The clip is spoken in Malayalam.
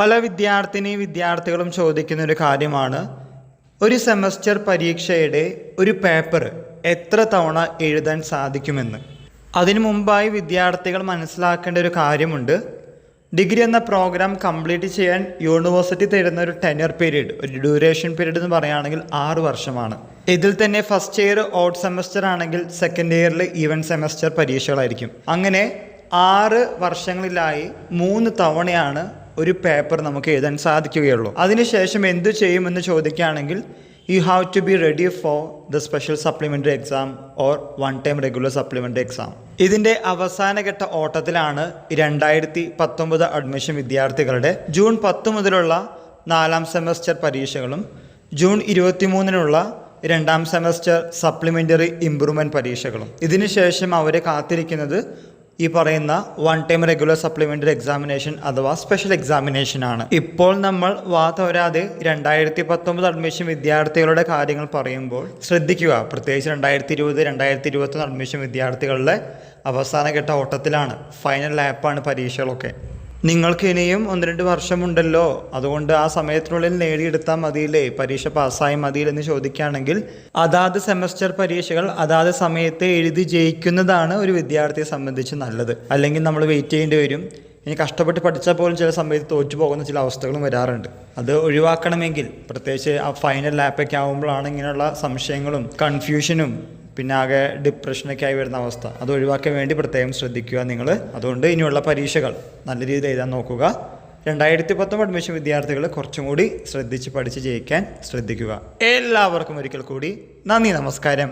പല വിദ്യാർത്ഥികളും ചോദിക്കുന്ന ഒരു കാര്യമാണ്, ഒരു സെമസ്റ്റർ പരീക്ഷയുടെ ഒരു പേപ്പർ എത്ര തവണ എഴുതാൻ സാധിക്കുമെന്ന്. അതിനു മുമ്പായി വിദ്യാർത്ഥികൾ മനസ്സിലാക്കേണ്ട ഒരു കാര്യമുണ്ട്. ഡിഗ്രി എന്ന പ്രോഗ്രാം കംപ്ലീറ്റ് ചെയ്യാൻ യൂണിവേഴ്സിറ്റി തരുന്ന ഒരു ടെന്യർ പീരീഡ്, ഒരു ഡ്യൂറേഷൻ പീരീഡ് എന്ന് പറയുകയാണെങ്കിൽ 6 വർഷമാണ്. ഇതിൽ തന്നെ ഫസ്റ്റ് ഇയർ ഓഡ് സെമസ്റ്റർ ആണെങ്കിൽ സെക്കൻഡ് ഇയറിൽ ഈവൻ സെമസ്റ്റർ പരീക്ഷകളായിരിക്കും. അങ്ങനെ 6 വർഷങ്ങളിലായി 3 തവണയാണ് ഒരു പേപ്പർ നമുക്ക് എഴുതാൻ സാധിക്കുകയുള്ളൂ. അതിനുശേഷം എന്തു ചെയ്യുമെന്ന് ചോദിക്കുകയാണെങ്കിൽ, you have to be ready for the special supplementary exam or one time regular supplementary exam. ഇതിൻ്റെ അവസാനഘട്ട ഓട്ടത്തിലാണ് 2019 അഡ്മിഷൻ വിദ്യാർത്ഥികളുടെ ജൂൺ 10 മുതലുള്ള 4ാം സെമസ്റ്റർ പരീക്ഷകളും ജൂൺ 23-നുള്ള 2ാം സെമസ്റ്റർ സപ്ലിമെൻ്ററി ഇംപ്രൂവ്മെൻറ്റ് പരീക്ഷകളും. ഇതിനുശേഷം അവരെ കാത്തിരിക്കുന്നത് ഈ പറയുന്ന one time regular supplementary examination അഥവാ സ്പെഷ്യൽ എക്സാമിനേഷൻ ആണ്. ഇപ്പോൾ നമ്മൾ വാതോരാതെ 2019 അഡ്മിഷൻ വിദ്യാർത്ഥികളുടെ കാര്യങ്ങൾ പറയുമ്പോൾ ശ്രദ്ധിക്കുക. പ്രത്യേകിച്ച് 2020, 2021 അഡ്മിഷൻ വിദ്യാർത്ഥികളുടെ അവസാനഘട്ട ഓട്ടത്തിലാണ്. ഫൈനൽ ലാപ്പാണ് പരീക്ഷകളൊക്കെ. നിങ്ങൾക്ക് ഇനിയും 1-2 വർഷമുണ്ടല്ലോ, അതുകൊണ്ട് ആ സമയത്തിനുള്ളിൽ നേടിയെടുത്താൽ മതിയില്ലേ, പരീക്ഷ പാസ്സായി മതിയില്ലെന്ന് ചോദിക്കുകയാണെങ്കിൽ, അതാത് സെമസ്റ്റർ പരീക്ഷകൾ അതാത് സമയത്ത് എഴുതി ജയിക്കുന്നതാണ് ഒരു വിദ്യാർത്ഥിയെ സംബന്ധിച്ച് നല്ലത്. അല്ലെങ്കിൽ നമ്മൾ വെയിറ്റ് ചെയ്യേണ്ടി വരും. ഇനി കഷ്ടപ്പെട്ട് പഠിച്ചാൽ പോലും ചില സമയത്ത് തോറ്റു പോകുന്ന ചില അവസ്ഥകളും വരാറുണ്ട്. അത് ഒഴിവാക്കണമെങ്കിൽ, പ്രത്യേകിച്ച് ആ ഫൈനൽ ലാപ്പൊക്കെ ആകുമ്പോഴാണ് ഇങ്ങനെയുള്ള സംശയങ്ങളും കൺഫ്യൂഷനും പിന്നെ ആകെ ഡിപ്രഷനൊക്കെ ആയി വരുന്ന അവസ്ഥ, അത് ഒഴിവാക്കാൻ വേണ്ടി പ്രത്യേകം ശ്രദ്ധിക്കുക നിങ്ങൾ. അതുകൊണ്ട് ഇനിയുള്ള പരീക്ഷകൾ നല്ല രീതിയിൽ എഴുതാൻ നോക്കുക. 2019 അഡ്മിഷൻ വിദ്യാർത്ഥികൾ കുറച്ചും കൂടി ശ്രദ്ധിച്ച് പഠിച്ച് ജയിക്കാൻ ശ്രദ്ധിക്കുക. എല്ലാവർക്കും ഒരിക്കൽ കൂടി നന്ദി, നമസ്കാരം.